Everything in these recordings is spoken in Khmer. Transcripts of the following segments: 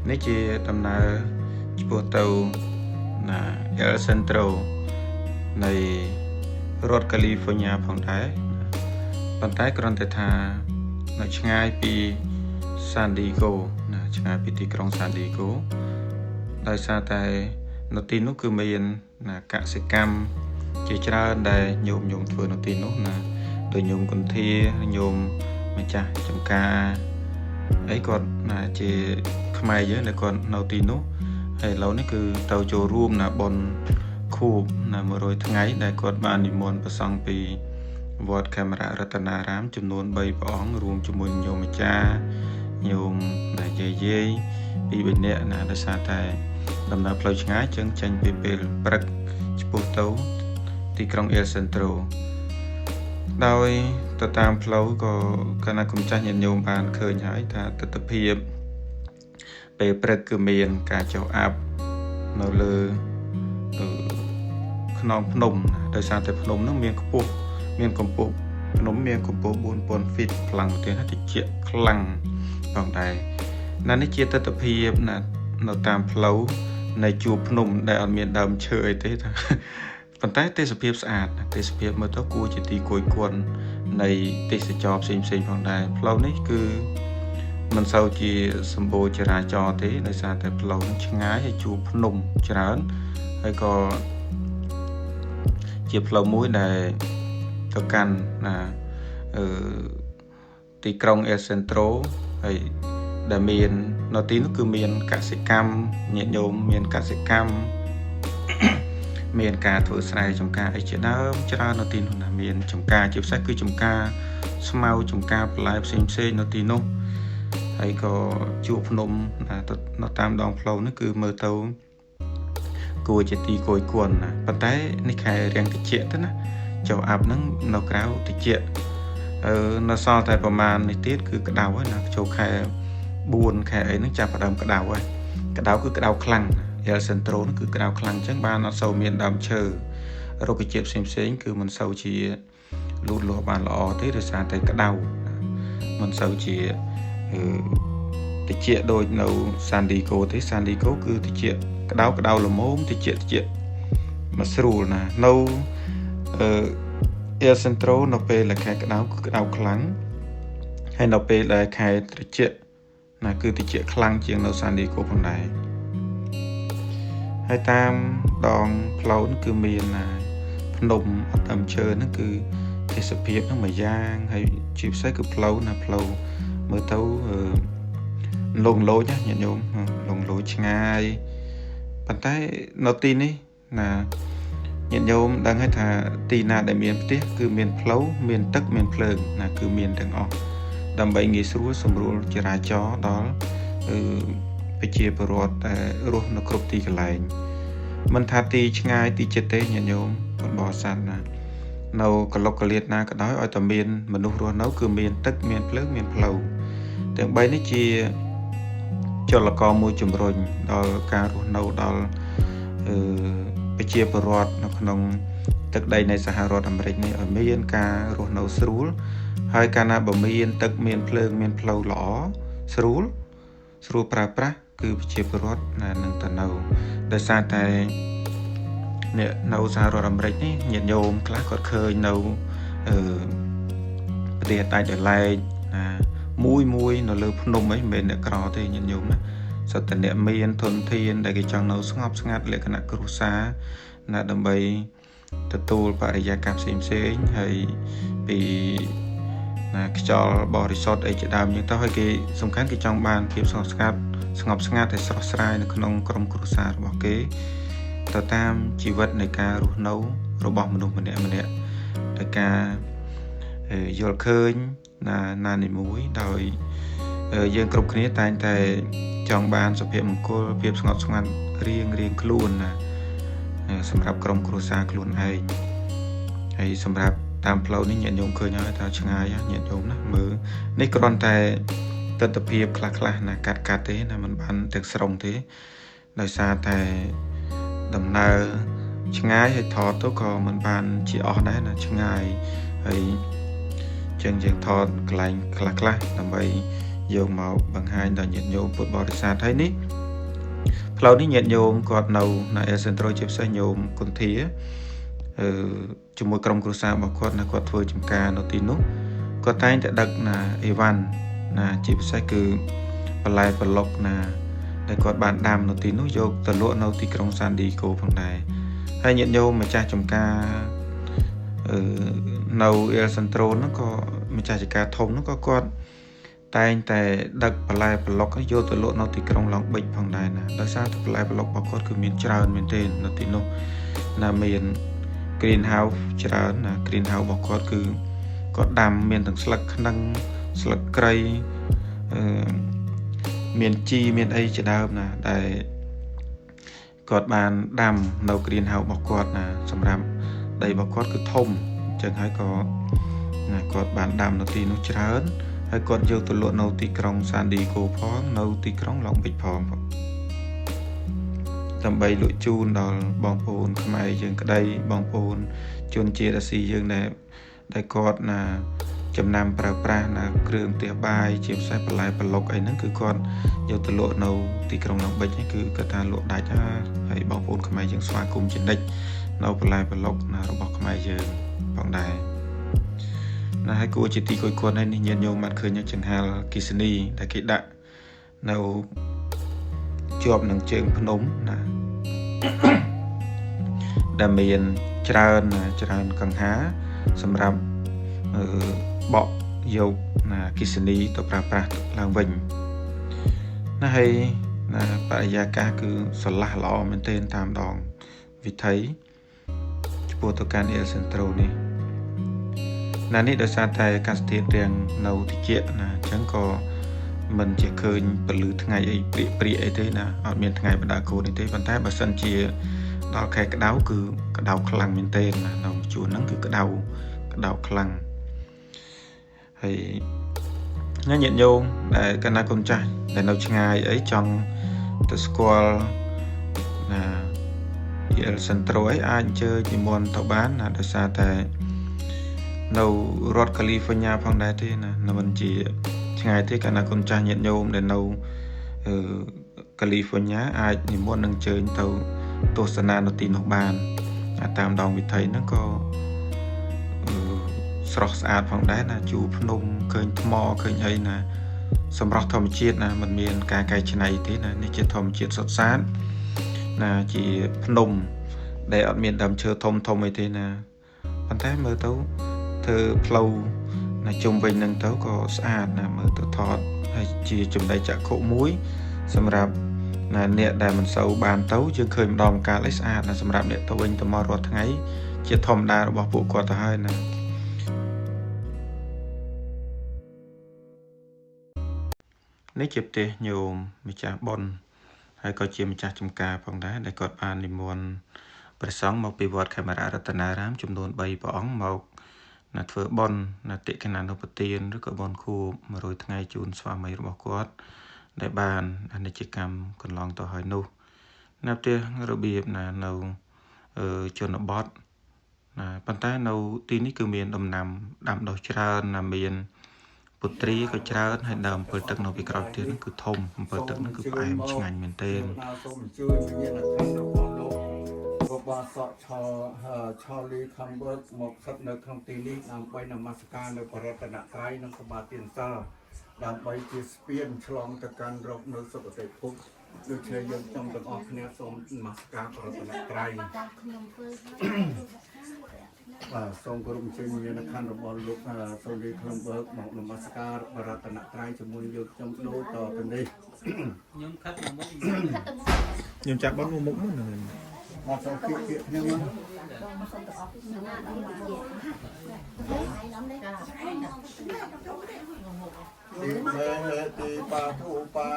នេះជាដំណើរឆ្ពោះទៅណាEl Centro នៃរដ្ឋ California ផងដែរប៉ុន្តែគ្រាន់តែថានៅឆ្ងាយពី San Diego ណាឆ្ងាយពីទីក្រុង San Diego ដោយសារតែនៅទីនោះគឺមានណាកសិកម្មជាច្រើនដែលញោមធ្វើនៅទីនោះណាដោយញោមកន្ធាញោមម្ចាស់ចំការអីគាត់ណាជាខ្មែរយើងដែលគាត់នៅទីនោះហើយឥឡូវនេះគឺទៅចូលរួមណាបុណ្យខួបណា100ថ្ងៃដែលគាត់បាននិមន្តព្រះសង្ឃពីវត្តខេមរៈរតនារាមចំនួន3ព្រះអង្គរួមជាមួយញោមម្ចាស់ញោមណាយាយពី3នាក់ណាដោយសារតែដំណើរផ្លូវឆ្ងាយចឹងចេញពីពេលព្រឹកឆ្ពោះទៅទីក្រុង El Centro ដោយទៅតាមផ្លូវក៏គណៈគុំចាស់ញាតិញោមបានឃើញហើយថាទស្សនវិជ្ជាពេលព្រឹកគឺមានការចុះអាប់នៅលើខ្នងភ្នំដោយសារតែភ្នំនោះមានខ្ពស់មានកម្ពស់ភ្នំមានកម្ពស់ 4000 feet ខ្លាំងទៅណាតិចខ្លាំងផងដែរណានេះជាទស្សនវិជ្ជាណានៅតាមផ្លូវនៃជួរភ្នំដែលអត់មានដើមឈើអីទេថាប៉ុន្តែទេសភាពស្អាតទេសភាពមើលទៅគួរជាទីគយគន់នៃទេសចរផ្សេងផងដែរផ្លូវនេះគឺមិនសូវជាសម្បូរចរាចរណ៍ទេដោយសារតែផ្លូវឆ្ងាយហើយជួរភ្នំច្រើនហើយក៏ជាផ្លូវមួយដែលទៅកាន់ណាទីក្រុង El Centro ហើយដែលមាននៅទីនោះគឺមានកសិកម្មញាតិញោមមានកសិកម្មមានការធ្វើស្រែចម្ការអីជាដើមច្រើននៅទីនោះណាមានចម្ការជាពិសេសគឺចម្ការស្មៅចម្ការបន្លែផ្សេងនៅទីនោះហើយក៏ជួរភ្នំនៅតាមដងផ្លូវនេះគឺមើលទៅគួរជាទីគយគន់ណាប៉ុន្តែនេះខែរាំងតិចទៅណាចុះអាប់ហ្នឹងនៅក្រៅតិចនៅសល់តែប្រមាណនេះទៀតគឺក្តៅហើយណាចូលខែ4ខែអីហ្នឹងចាប់ផ្ដើមក្តៅហើយក្តៅគឺក្តៅខ្លាំងEl Centro ហ្នឹងគឺក្តៅខ្លាំងអញ្ចឹងបានអត់សូវមានដើមឈើរុក្ខជាតិផ្សេងគឺមិនសូវជាលូតលាស់បានល្អទេដោយសារតែក្តៅមិនសូវជាតិចដូចនៅ San Diego ទេ San Diego គឺតិចក្តៅល្មមតិចមកស្រួលណានៅEl Centro នៅពេលដែលខែក្តៅគឺក្តៅខ្លាំងហើយនៅពេលដែលខែត្រជាក់ណាគឺតិចខ្លាំងជាងនៅ San Diego ផងដែរហើយតាមដងផ្លូវគឺមានណាភ្នំអត់ដើមឈើហ្នឹងគឺទេសភាពហ្នឹងមួយយ៉ាងហើយជាពិសេសគឺផ្លូវណាផ្លូវមើលទៅលងលោចណាញាតិញោមលងលោចឆ្ងាយប៉ុន្តែនៅទីនេះណាញាតិញោមដឹងហើយថាទីណាដែលមានផ្ទះគឺមានផ្លូវមានទឹកមានភ្លើងណាគឺមានទាំងអស់ដើម្បីងាយស្រួលសម្រួលចរាចរណ៍ដល់ប្រជាពលរដ្ឋដែលរស់នៅគ្រប់ទីកន្លែងមិនថាទីឆ្ងាយទីជិតទេញាតិញោមពុទ្ធបរិស័ទណានៅកលុកកលៀតណាក៏ដោយឲ្យតែមានមនុស្សរស់នៅគឺមានទឹកមានភ្លើងមានផ្លូវទាំង3នេះជាចលករមួយជំរុញដល់ការរស់នៅដល់ប្រជាពលរដ្ឋនៅក្នុងទឹកដីនៃសហរដ្ឋអាមេរិកនេះឲ្យមានការរស់នៅស្រួលហើយកាលណាបើមានទឹកមានភ្លើងមានផ្លូវល្អស្រួលប្រើប្រាស់គឺប្រជាពលរដ្ឋនឹងទៅនៅដោយសារតែអ្នកនៅសហរដ្ឋអាមេរិកនេះញាតិញោមខ្លះគាត់ឃើញនៅប្រទេសដាច់ដោយឡែកមួយនៅលើភ្នំអីមិនមែនអ្នកក្រទេញាតិញោមណាសុទ្ធតែអ្នកមានធនធានដែលគេចង់នៅស្ងប់ស្ងាត់លក្ខណៈគ្រួសារណាដើម្បីទទួលបរិយាកាសផ្សេងហើយពីណាខ្យល់បរិសុទ្ធអីជាដើមហ្នឹងទៅហើយគេសំខាន់គេចង់បានភាពស្ងប់ស្ងាត់ហើយស្រស់ស្រាយនៅក្នុងក្រុមគ្រួសាររបស់គេទៅតាមជីវិតនៃការរស់នៅរបស់មនុស្សម្នាក់ដោយការយល់ឃើញណានីមួយដោយយើងគ្រប់គ្នាតែងតែចង់បានសុភមង្គលភាពស្ងប់ស្ងាត់រៀងខ្លួនណាសម្រាប់ក្រុមគ្រួសារខ្លួនឯងហើយសម្រាប់តាមផ្លូវនេះញាតិញោមឃើញហើយថាឆ្ងាយញាតិញោមណាមើលនេះគ្រាន់តែទស្សនវិជ្ជាខ្លះណាកាត់ទេណាមិនបានទាំងស្រុងទេដោយសារតែដំណើរឆ្ងាយហើយថតទៅក៏មិនបានជាអស់ដែរណាឆ្ងាយហើយច ចឹងយើងថតកន្លែងខ្លះៗដើម្បីយកមកបង្ហាញដល់ញាតិញោមពុទ្ធបរិស័ទហើយនេះផ្លូវនេះញាតិញោមគាត់នៅEl Centro ជាពិសេសញោមគុន្ធាជាមួយក្រុមគ្រួសាររបស់គាត់ណាគាត់ធ្វើចំការនៅទីនោះគាត់តែងតែដឹកណាអីវ៉ាន់ណាជាពិសេសគឺបន្លែប្លុកណាដែលគាត់បានដាំនៅទីនោះយកទៅលក់នៅទីក្រុងសានឌីកូផងដែរហើយញាតិញោមម្ចាស់ចំការនៅ El Centro ហ្នឹងក៏ម្ចាស់ចការធំហ្នឹងក៏គាត់តែងតែដឹកបន្លែប្លុកយកទៅលក់នៅទីក្រុងឡុងប៊ិចផងដែរណាដោយសារតែបន្លែប្លុករបស់គាត់គឺមានច្រើនមែនទែននៅទីនោះណាមាន greenhouse ច្រើនណា greenhouse របស់គាត់គឺគាត់ដាំមានទាំងស្លឹកខ្នឹងស្លឹកគ្រៃមានជីមានអីជាដើមណាដែលគាត់បានដាំនៅ greenhouse របស់គាត់ណាសម្រាប់ដីរបស់គាត់គឺធំអញ្ចឹងហើយក៏ណាគាត់បានដាំនៅទីនោះច្រើនហើយគាត់យកទៅលក់នៅទីក្រុងសានឌីកូផងនៅទីក្រុងឡុងប៊ិចផងដើម្បីលក់ជូនដល់បងប្អូនខ្មែរយើងក្តីបងប្អូនជនជាតិអាស៊ីយើងដែលគាត់ណាចំណាំប្រើប្រាស់ណាគ្រឿងផ្ទះបាយជាពិសេសបន្លែប្លុកអីហ្នឹងគឺគាត់យកទៅលក់នៅទីក្រុងឡុងប៊ិចហ្នឹងគឺគាត់ថាលក់ដាច់ហើយបងប្អូនខ្មែរយើងស្វាគមន៍ជានិច្ចនៅបន្លែប្លុកណារបស់ខ្មែរយើងផងដែរណាហើយគួរជាទីគយគន់ហើយនេះញាតិញោមបានឃើញចង្ហាល់គិសនីដែលគេដាក់នៅជាប់នឹងជើងភ្នំណាដែលមានច្រើនកង្ហាសម្រាប់បកយកណាគិសនីទៅប្រើប្រាស់ឡើងវិញណាហើយណាបរិយាកាសគឺស្រឡះល្អមែនទែនតាមដងវិថីចំពោះទៅកាន់ El Centro នេះណានេះដោយសារតែអាកាសធាតុរាំងនៅតិចណាអញ្ចឹងក៏មិនជាឃើញពលឺថ្ងៃអីព្រាកអីទេណាអត់មានថ្ងៃបដាគោនេះទេប៉ុន្តែបើសិនជាដល់ខែក្តៅគឺក្តៅខ្លាំងមែនទែនណានៅជួរហ្នឹងគឺក្តៅខ្លាំងហើយញាតិញោមដែលកណ្ណាកូនចាស់ដែលនៅឆ្ងាយអីចង់ទៅស្គាល់ណា El Centro អីអាចអញ្ជើញនិមន្តទៅបានណាដោយសារតែនៅរដ្ឋ California ផងដែរទេណាមិនជាឆ្ងាយទេកាលណាកូនចាស់ញាតិញោមដែលនៅCalifornia អាចនិមន្តនឹងអញ្ជើញទៅទស្សនានៅទីនោះបានតាមដងវិថីហ្នឹងក៏ស្រស់ស្អាតផងដែរណាជួរភ្នំឃើញថ្មឃើញអីណាសម្រស់ធម្មជាតិណាមិនមានការកែច្នៃទេណានេះជាធម្មជាតិសុទ្ធសាធណាជាភ្នំដែលអត់មានដើមឈើធំអីទេណាប៉ុន្តែមើលទៅធ្វើផ្លូវណាជុំវិញហ្នឹងទៅក៏ស្អាតណាមើលទៅថតហើយជាចំណីចក្ខុមួយសម្រាប់ណាអ្នកដែលមិនសូវបានទៅយើងឃើញម្ដងម្កាលឯស្អាតណាសម្រាប់អ្នកទៅវិញទៅមករាល់ថ្ងៃជាធម្មតារបស់ពួកគាត់ទៅហើយណានេះជាផ្ទះញោមម្ចាស់ប៉ុនហើយក៏ជាម្ចាស់ចំការផងដែរដែលគាត់បាននិមន្តព្រះសង្ឃមកពីវត្តខេមរៈរតនារាមចំនួន3ព្រះអង្គមកណាធ្វើបុណ្យណាតិកណានុប្រទានឬក៏បុណ្យខួប100ថ្ងៃជូនស្វាមីរបស់គាត់ដែលបានអនិច្ចកម្មកន្លងទៅហើយនោះណាផ្ទះរបៀបណានៅជនបទណាប៉ុន្តែនៅទីនេះគឺមានដំណាំដាំដុះច្រើនណាមានពុទ្រីក៏ច្រើនហើយដើមអំពិលទឹកនៅពីក្រោយទៀតហ្នឹងគឺធំអំពិលទឹកហ្នឹងគឺផ្អែមឆ្ងាញ់មែនទែនសូមអញ្ជើញវិញ្ញាណក្ខន្ធរបស់លោកបាទសក់ឆលីខំវើកមកស្ថិតនៅក្នុងទីនេះដើម្បីនមស្ការនៅបរតនត្រ័យនិងសម្បត្តិទានសិលដើម្បីជាស្ពានឆ្លងទៅកាន់រកនៅសុគតិភពដូច្នេះយើងខ្ញុំទាំងអស់គ្នាសូមនមស្ការបរតនត្រ័យបាទសូមគោរពអញ្ជើញវិញ្ញាណក្ខន្ធរបស់លោកសូលីខំវើកមកនមស្ការបរតនត្រ័យជាមួយយើងខ្ញុំដូចតទៅនេះខ្ញុំខិតមកខ្ញុំចាប់បនមុខមកហ្នឹងមកសូមគៀកគ្នាមកទីមេទីបាធុបា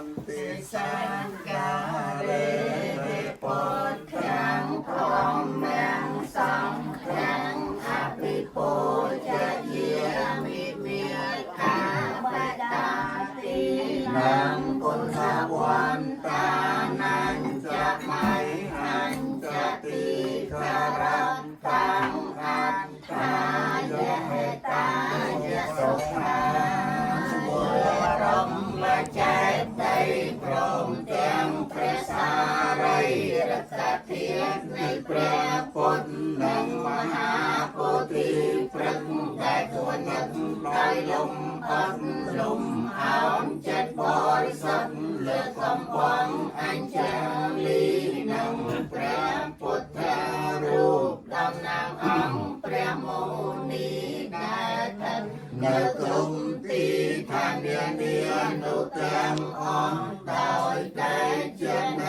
នទីសានការេពតខាងធម្មំសង្ឃាំអភិពោជយាមិមេខាបតាទីនាងគុណវន្តាนันจะไม่หันจะตีคารันตังอัตตายะตา หาบัวรมมาใจใจพร้อมแจงพระสารีรักเทียนในพระพุทธนังมหาโพธิพระได้ตัวนักลอยลมอัดลมเอาจัดบริสุทธิ์เลือกกำวังอัญเชลีนังพระพุทธรูปดำนางองค์พระโมนีได้ทันเนื้อกลุ่มตีทานเดียนเดียนนุแตงอ่อนดอยใจเจียนใน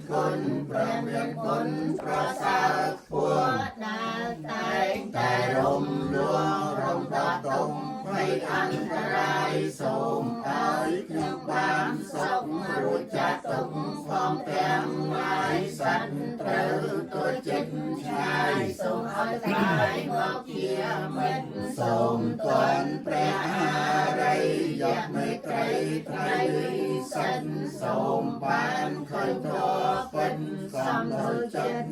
คนประเมียนคนประสาทพวกนาใจใจรมลวงรมตาตรงให้อันตรายสูงเอ้ยขึ้นบ้านสกรู้จักตุงความแต้มไม้สัตว์ตรึตัวจิตชายสูงเอาใจงอกเขียมัน សូមទាន់ព្រះអារីយកមេត្រីត្រីសិនសូមបានឃើញធម៌ពិតសំនៅចិត្ត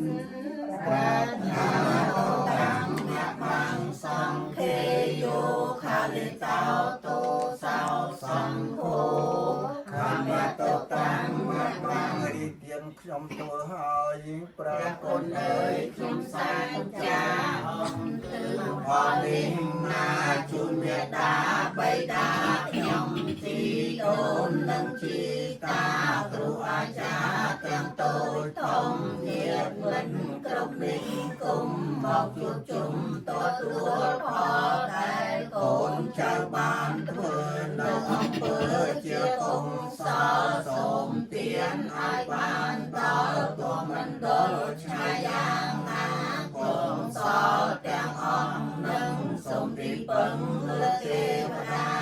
ប្រាថ្នាតាំងអ្នកបាំងសង្ឃេយោខាលិតោតោសោសង្ឃោខាមតោតាំងអ្នកបាំងរីទៀនខ្ញុំធ្វើហើយព្រះគុណអើយខ្ញុំសាចាអង្គទិអរិណាជួនមេតាបៃតាខ្ញុំទីដូននឹងជីតាគ្រូអាចារ្យទាំងតូចធំញាតិមិត្តគ្រប់នេះគុំមកជួបជុំទទួលផលដែលកូនចៅបានធ្វើនៅអង្គើជាកុំសលសូមទានឲ្យបានដល់ទោះមិនដល់ឆាយ៉ាងណាកុំសលទាំងអង្គនឹងសូមទីពឹងលើទេវតា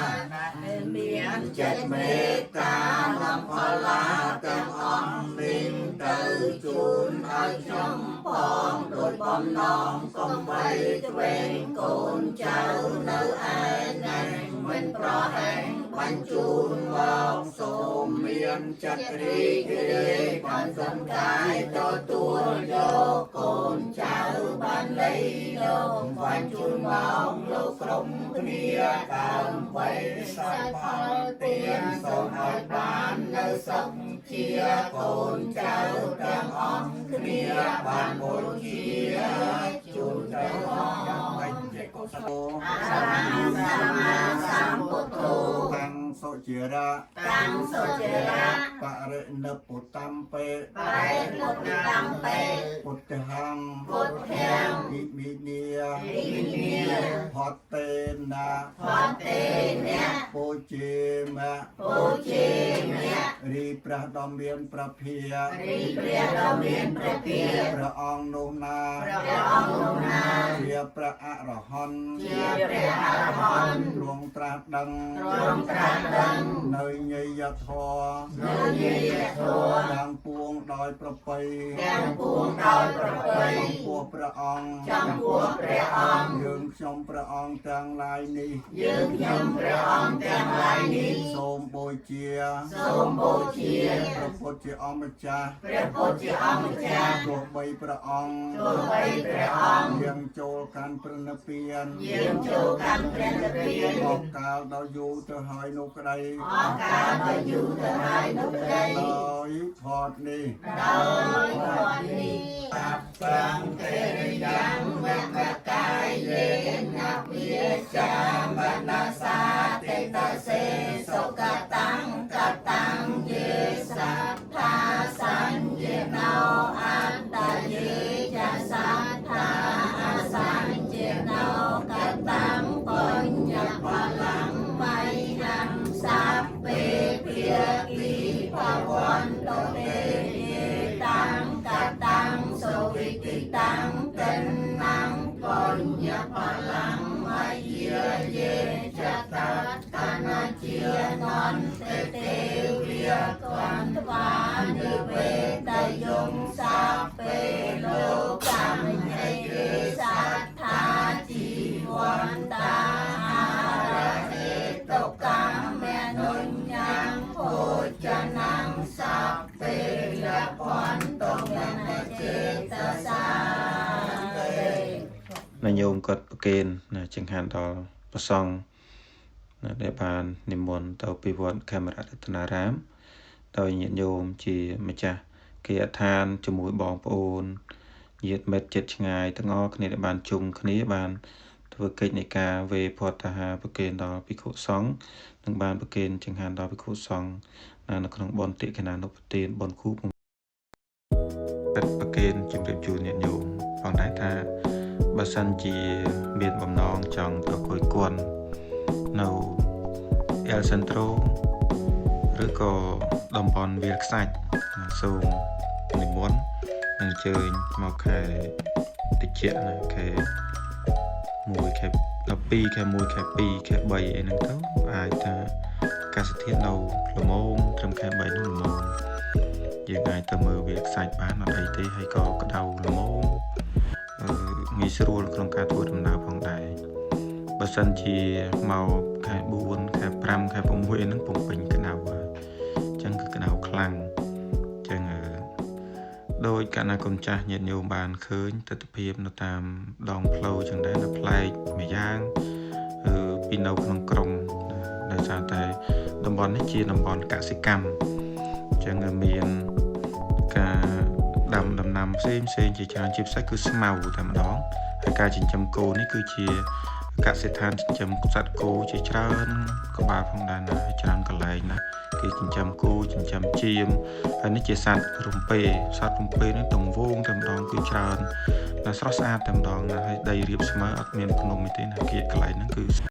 មានចិត្តមេត្តាលំផលឡាទាំងអង្គមានទៅជូនឲ្យខ្ញុំផងដោយបំណងកុំបីទ្វេងកូនចៅនៅឯណែមិនប្រហែងបញ្ជូនមកសូមមានចិត្តរីករាយបានសន្កាយទទួលយកកូនចៅបានលៃយកបញ្ជូនមកលោកក្រុមគ្នាដើម្បីសាយផលទានសូមឲ្យបាននៅសុខជាកូនចៅទាំងអង្គគ្នាបានបុជាជូនព្រះអង្គយ៉ាងមិនចេះកុសលអរហន្តសម្មាសម្ពុទ្ធោតាំងសុចិរៈបរិនិព្វតំពេពុទ្ធហੰវិមិនីផតតេណាពោជាមៈរីព្រះដ៏មានព្រះភាព្រះអង្គនោះណាជាព្រះអរហន្តទ្រង់ត្រាស់ដឹងនៅញយធម៌ទាំងពួងដោយប្រពៃចំពោះព្រះអង្គយើងខ្ញុំព្រះអង្គទាំងឡាយនេះសូមបូជាព្រះពុទ្ធជាអម្ចាស់ទោះបីព្រះអង្គយើងចូលកាន់ព្រះនិព្វានអបកាលដល់យូរទៅហើយនោះក្តីដោយផតនេះតាបាំងទេយ៉ាងមកកាយយេនវិចាមនាសាទេតសេសុកតាំងកតាំងយេសាថាសញ្ញណោអន្តយេចាសាថាអសញ្ញណោកតាំងបញ្ញបលាំងវៃហំសាពេភិគីភវន្តទេតាំងកតាំងសុវិទិតាំងតេណាំបញ្ញបលាំងវៃយេចតតនាជានន្តទេវិកន្តវានិវេតយងសាពេលោកម្មញេសាថាជីវន្តារហេតុកម្មមេនុញ្ញំភោចនាំសាពេលភន្តមនចេតសាណាញោមគាត់ប្រគេនចង្ហាន់ដល់ព្រះសង្ឃ ដែលបាននិមន្តទៅពីវត្តខេមរៈរតនារាមដោយញាតិញោមជាម្ចាស់គេអដ្ឋានជាមួយបងប្អូនញាតិមិត្តជិតឆ្ងាយទាំងអស់គ្នាដែលបានជុំគ្នាបានធ្វើកិច្ចនៃការវេផតហាប្រគេនដល់ភិក្ខុសង្ឃនិងបានប្រគេនចង្ហាន់ដល់ភិក្ខុសង្ឃនៅក្នុងបុណ្យតិកណានុប្រទានបុណ្យគូប្រគេនជំរាបជូនញាតិញោមផងដែរថាបើសិនជាមានបំណងចង់ទៅគយគន់នៅអែលសេនត្រូឬក៏តំបន់វាលខ្សាច់សូមនិមន្តអញ្ជើញមកខែតិចណាខែ1ខែ12ខែ1ខែ2ខែ3អីហ្នឹងទៅអាចថាអាកាសធាតុនៅល្មមត្រឹមខែ3នោះល្មមយើងអាចទៅមើលវាលខ្សាច់បានអត់អីទេហើយក៏ក្តៅល្មមងាយស្រួលក្នុងការធ្វើដំណើរផងដែរបើសិនជាមកខែ4ខែ5ខែ6ហ្នឹងពំពេញក្តៅអញ្ចឹងគឺក្តៅខ្លាំងអញ្ចឹងដោយកណាកូនចាស់ញាតិញោមបានឃើញទស្សនវិជ្ជានៅតាមដងផ្លូវចឹងដែរនៅប្លែកម្យ៉ាងពីនៅក្នុងក្រុងដោយសារតែតំបន់នេះជាតំបន់កសិកម្មអញ្ចឹងមានការដាំដំណាំផ្សេងជាច្រើនជាពិសេសគឺស្មៅតែម្ដងហើយការចិញ្ចឹមគោនេះគឺជាកសិដ្ឋានចិញ្ចឹមសត្វគោជាច្រើនក្បាលផងដែរណាច្រើនកន្លែងណាគេចិញ្ចឹមគោចិញ្ចឹមចៀមហើយនេះជាសត្វរំពេនេះតង្វងតែម្ដងគឺច្រើនណាស្រស់ស្អាតតែម្ដងណាហើយដីរាបស្មើអត់មានភ្នំទេណាគេកន្លែងហ្នឹងគឺ